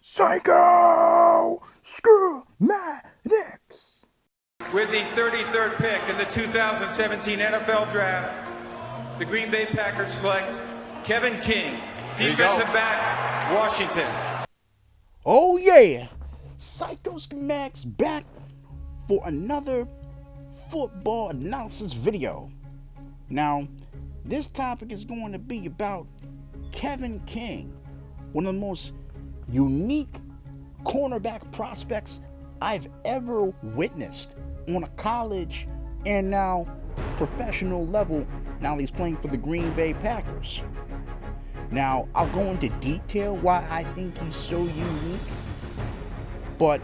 Psycho Schematics. With the 33rd pick in the 2017 NFL Draft, the Green Bay Packers select Kevin King, defensive back, Washington. Oh yeah, Psycho Schematics back for another football analysis video. Now, this topic is going to be about Kevin King, one of the most unique cornerback prospects I've ever witnessed on a college and now professional level. Now he's playing for the Green Bay Packers. Now, I'll go into detail why I think he's so unique, but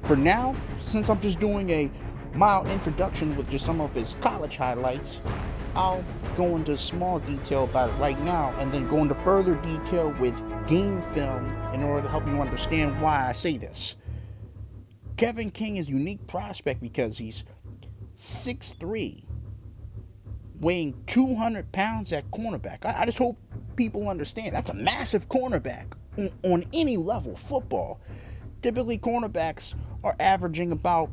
for now, since I'm just doing a mild introduction with just some of his college highlights, I'll go into small detail about it right now and then go into further detail with game film in order to help you understand why I say this. Kevin King is a unique prospect because he's 6'3", weighing 200 pounds at cornerback. I just hope people understand that's a massive cornerback on any level of football. Typically, cornerbacks are averaging about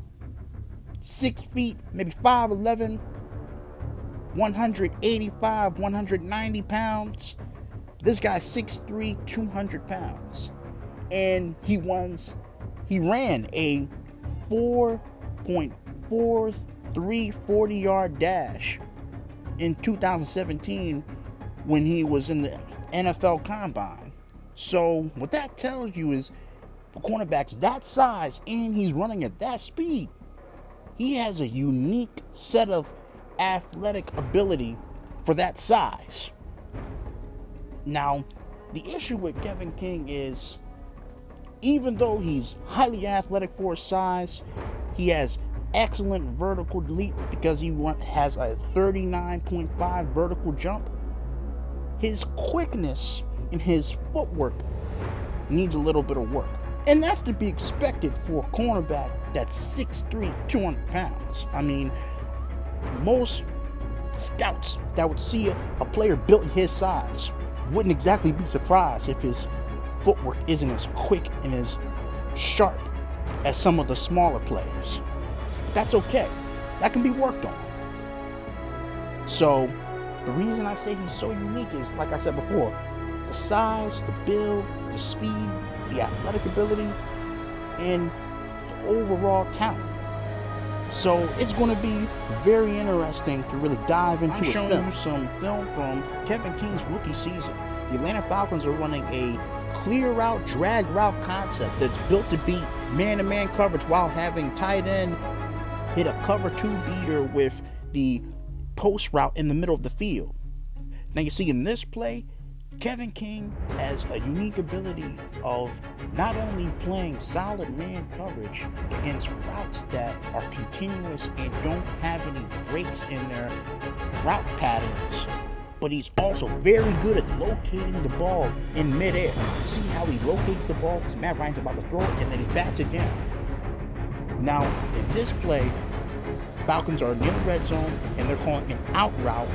6 feet, maybe 5'11", 185, 190 pounds. This guy's 6'3", 200 pounds. And he ran a 4.43 40-yard dash in 2017 when he was in the NFL Combine. So what that tells you is, for cornerbacks that size and he's running at that speed, he has a unique set of athletic ability for that size. Now, the issue with Kevin King is, even though he's highly athletic for his size, he has excellent vertical leap because he has a 39.5 vertical jump. His quickness and his footwork needs a little bit of work. And that's to be expected for a cornerback that's 6'3", 200 pounds. I mean, most scouts that would see a player built his size wouldn't exactly be surprised if his footwork isn't as quick and as sharp as some of the smaller players. But that's okay. That can be worked on. So, the reason I say he's so unique is, like I said before, the size, the build, the speed, the athletic ability, and the overall talent. So it's going to be very interesting to really dive into. I'm showing you some film from Kevin King's rookie season. The Atlanta Falcons are running a clear route, drag route concept that's built to beat man-to-man coverage while having tight end hit a cover 2 beater with the post route in the middle of the field. Now you see in this play, Kevin King has a unique ability of not only playing solid man coverage against routes that are continuous and don't have any breaks in their route patterns, but he's also very good at locating the ball in midair. See how he locates the ball because Matt Ryan's about to throw it and then he bats it down. Now, in this play, Falcons are near the red zone and they're calling an out route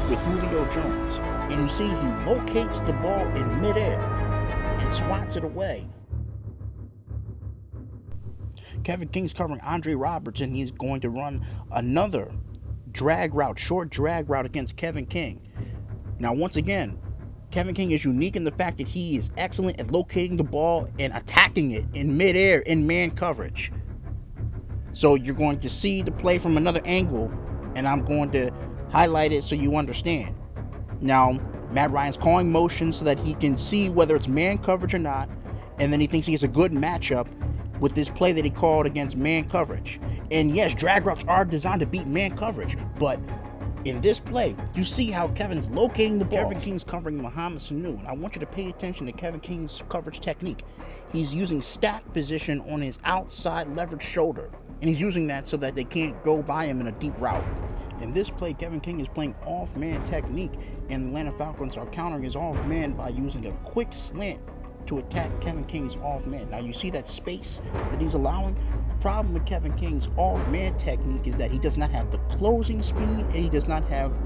with Julio Jones. And you see he locates the ball in midair and swats it away. Kevin King's covering Andre Roberts and he's going to run another drag route, short drag route against Kevin King. Now, once again, Kevin King is unique in the fact that he is excellent at locating the ball and attacking it in midair in man coverage. So you're going to see the play from another angle, and I'm going to highlight it so you understand. Now, Matt Ryan's calling motion so that he can see whether it's man coverage or not, and then he thinks he has a good matchup with this play that he called against man coverage. And yes, drag routes are designed to beat man coverage, but in this play, you see how Kevin's locating the ball. Kevin King's covering Mohamed Sanu, and I want you to pay attention to Kevin King's coverage technique. He's using stack position on his outside leverage shoulder, and he's using that so that they can't go by him in a deep route. In this play, Kevin King is playing off-man technique, and the Atlanta Falcons are countering his off-man by using a quick slant to attack Kevin King's off-man. Now, you see that space that he's allowing? The problem with Kevin King's off-man technique is that he does not have the closing speed, and he does not have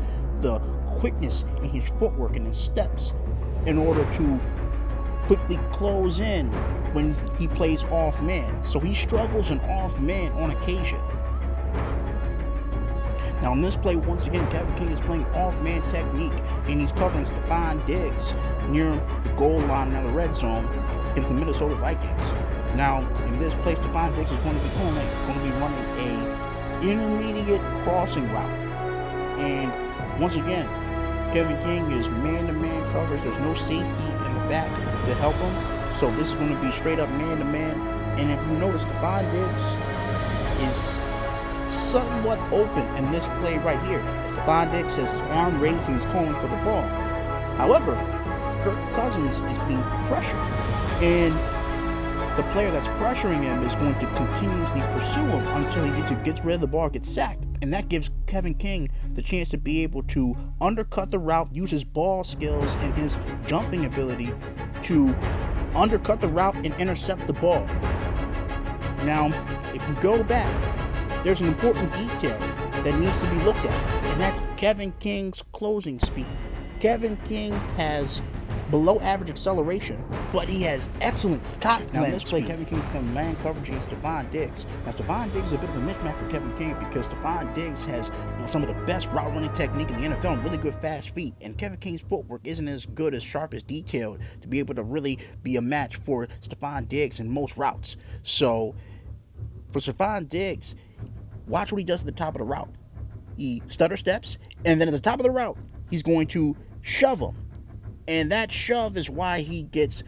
the quickness in his footwork and his steps in order to quickly close in when he plays off man. So he struggles in off man on occasion. Now in this play, once again, Kevin King is playing off-man technique, and he's covering Stefon Diggs near the goal line in the red zone against the Minnesota Vikings. Now in this play, Stefon Diggs is going to be running a intermediate crossing route, and once again, Kevin King is man-to-man coverage. There's no safety in the back to help him, so this is going to be straight up man-to-man. And if you notice, Stefon Diggs is somewhat open in this play right here. Stefon Diggs has his arm raised and he's calling for the ball. However, Kirk Cousins is being pressured, and the player that's pressuring him is going to continuously pursue him until he gets rid of the ball, gets sacked. And that gives Kevin King the chance to be able to undercut the route, use his ball skills and his jumping ability to undercut the route and intercept the ball. Now, if you go back, there's an important detail that needs to be looked at, and that's Kevin King's closing speed. Kevin King has below average acceleration, but he has excellent top end speed. Now in this play, Kevin King's playing man coverage against Stefon Diggs. Now Stefon Diggs is a bit of a mismatch for Kevin King because Stefon Diggs has some of the best route running technique in the NFL and really good fast feet, and Kevin King's footwork isn't as good, as sharp, as detailed to be able to really be a match for Stefon Diggs in most routes. So for Stefon Diggs, watch what he does at the top of the route. He stutter steps, and then at the top of the route, he's going to shove him. And that shove is why he gets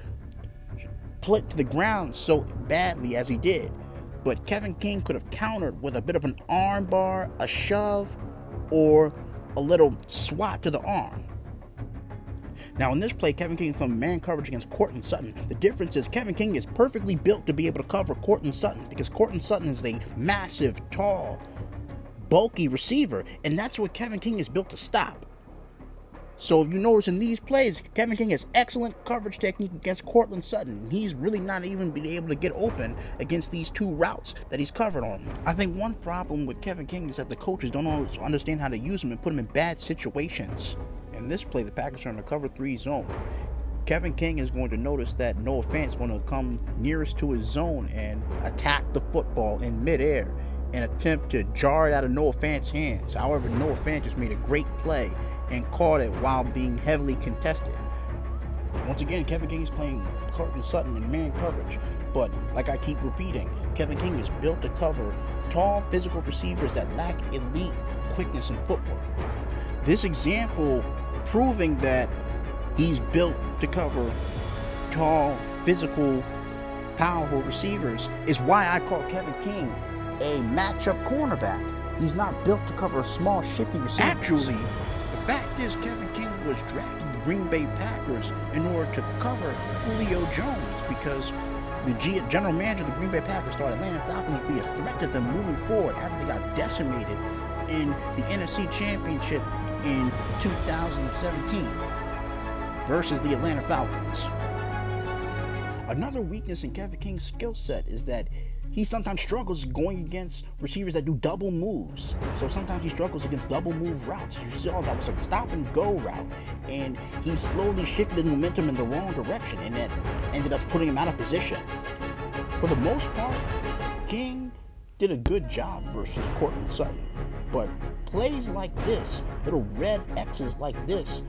put to the ground so badly as he did. But Kevin King could have countered with a bit of an arm bar, a shove, or a little swat to the arm. Now in this play, Kevin King is playing man coverage against Courtland Sutton. The difference is Kevin King is perfectly built to be able to cover Courtland Sutton because Courtland Sutton is a massive, tall, bulky receiver, and that's what Kevin King is built to stop. So if you notice in these plays, Kevin King has excellent coverage technique against Courtland Sutton. He's really not even been able to get open against these two routes that he's covered on. I think one problem with Kevin King is that the coaches don't always understand how to use him and put him in bad situations. In this play, the Packers are in a cover 3 zone. Kevin King is going to notice that Noah Fant is going to come nearest to his zone and attack the football in midair and attempt to jar it out of Noah Fant's hands. However, Noah Fant just made a great play and caught it while being heavily contested. Once again, Kevin King is playing Courtland Sutton in man coverage, but like I keep repeating, Kevin King is built to cover tall physical receivers that lack elite quickness and footwork. This example proving that he's built to cover tall, physical, powerful receivers is why I call Kevin King a matchup cornerback. He's not built to cover small, shifty receivers. Actually, the fact is Kevin King was drafted to the Green Bay Packers in order to cover Julio Jones because the general manager of the Green Bay Packers thought Atlanta Falcons would be a threat to them moving forward after they got decimated in the NFC Championship in 2017 versus the Atlanta Falcons. Another weakness in Kevin King's skill set is that he sometimes struggles going against receivers that do double moves. So sometimes he struggles against double move routes. You saw that was a stop and go route, and he slowly shifted his momentum in the wrong direction, and that ended up putting him out of position. For the most part, King did a good job versus Courtland Sutton, but plays like this, little red X's like this,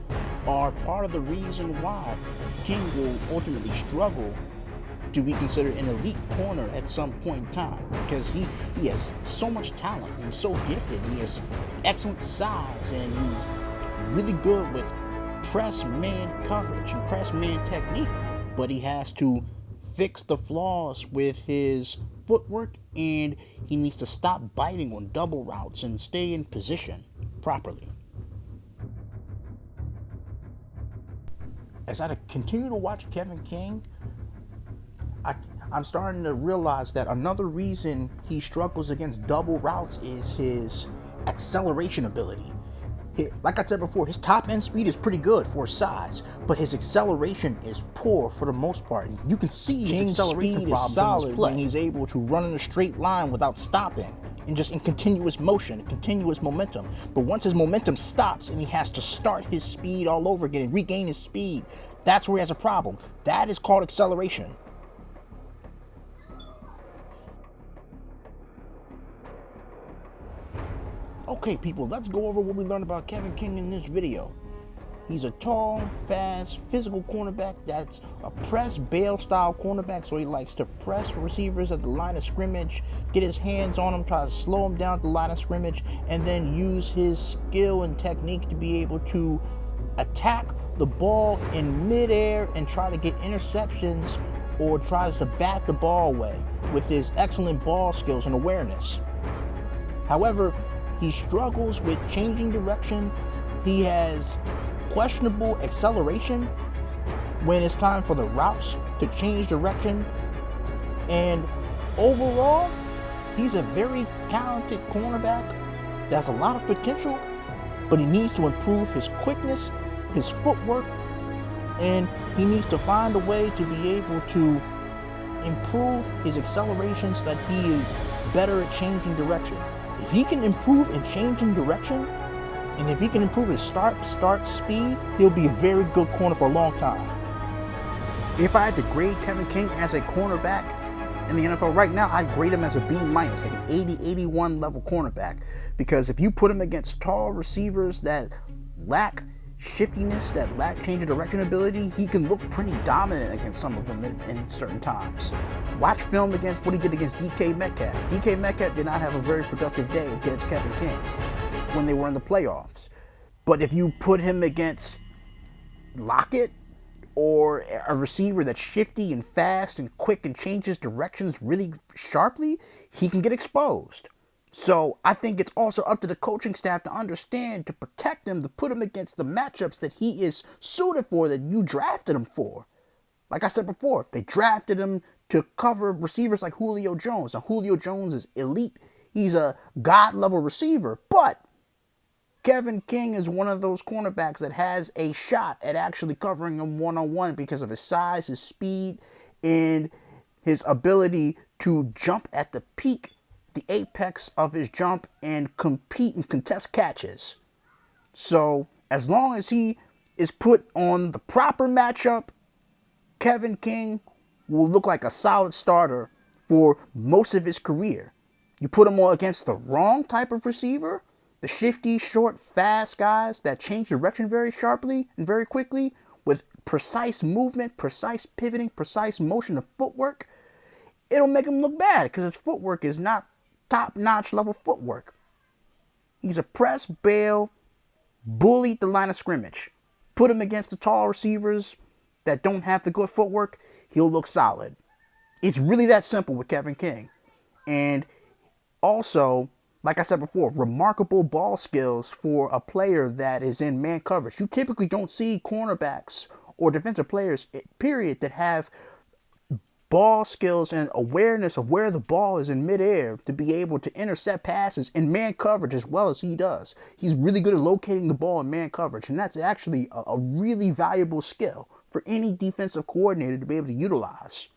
are part of the reason why King will ultimately struggle to be considered an elite corner at some point in time, because he has so much talent and he's so gifted, and he has excellent size, and he's really good with press man coverage and press man technique, but he has to fix the flaws with his footwork, and he needs to stop biting on double routes and stay in position properly. As I continue to watch Kevin King, I'm starting to realize that another reason he struggles against double routes is his acceleration ability. Like I said before, his top end speed is pretty good for his size, but his acceleration is poor for the most part. And you can see his acceleration is solid when he's able to run in a straight line without stopping, and just in continuous motion, continuous momentum. But once his momentum stops and he has to start his speed all over again and regain his speed, That's where he has a problem. That is called acceleration. Okay, people, let's go over what we learned about Kevin King in this video. He's a tall, fast, physical cornerback that's a press bail style cornerback, so he likes to press receivers at the line of scrimmage, get his hands on them, try to slow them down at the line of scrimmage, and then use his skill and technique to be able to attack the ball in midair and try to get interceptions or tries to bat the ball away with his excellent ball skills and awareness. However, he struggles with changing direction. He has questionable acceleration when it's time for the routes to change direction. And overall, he's a very talented cornerback that has a lot of potential, but he needs to improve his quickness, his footwork, and he needs to find a way to be able to improve his acceleration so that he is better at changing direction. If he can improve in changing direction, and if he can improve his start speed, he'll be a very good corner for a long time. If I had to grade Kevin King as a cornerback in the NFL right now, I'd grade him as a B-, like an 80, 81 level cornerback. Because if you put him against tall receivers that lack shiftiness, that lack change of direction ability, he can look pretty dominant against some of them in certain times. Watch film against what he did against DK Metcalf. DK Metcalf did not have a very productive day against Kevin King when they were in the playoffs. But if you put him against Lockett or a receiver that's shifty and fast and quick and changes directions really sharply, he can get exposed. So I think it's also up to the coaching staff to understand, to protect him, to put him against the matchups that he is suited for, that you drafted him for. Like I said before, they drafted him to cover receivers like Julio Jones. Now, Julio Jones is elite. He's a God-level receiver. But Kevin King is one of those cornerbacks that has a shot at actually covering him one-on-one because of his size, his speed, and his ability to jump at the peak, the apex of his jump, and compete and contest catches. So as long as he is put on the proper matchup, Kevin King will look like a solid starter for most of his career. You put him against the wrong type of receiver, the shifty, short, fast guys that change direction very sharply and very quickly with precise movement, precise pivoting, precise motion of footwork, it'll make him look bad because his footwork is not top-notch level footwork. He's a press, bail, bully at the line of scrimmage. Put him against the tall receivers that don't have the good footwork, he'll look solid. It's really that simple with Kevin King. And also, like I said before, remarkable ball skills for a player that is in man coverage. You typically don't see cornerbacks or defensive players, period, that have ball skills and awareness of where the ball is in midair to be able to intercept passes in man coverage as well as he does. He's really good at locating the ball in man coverage, and that's actually a really valuable skill for any defensive coordinator to be able to utilize.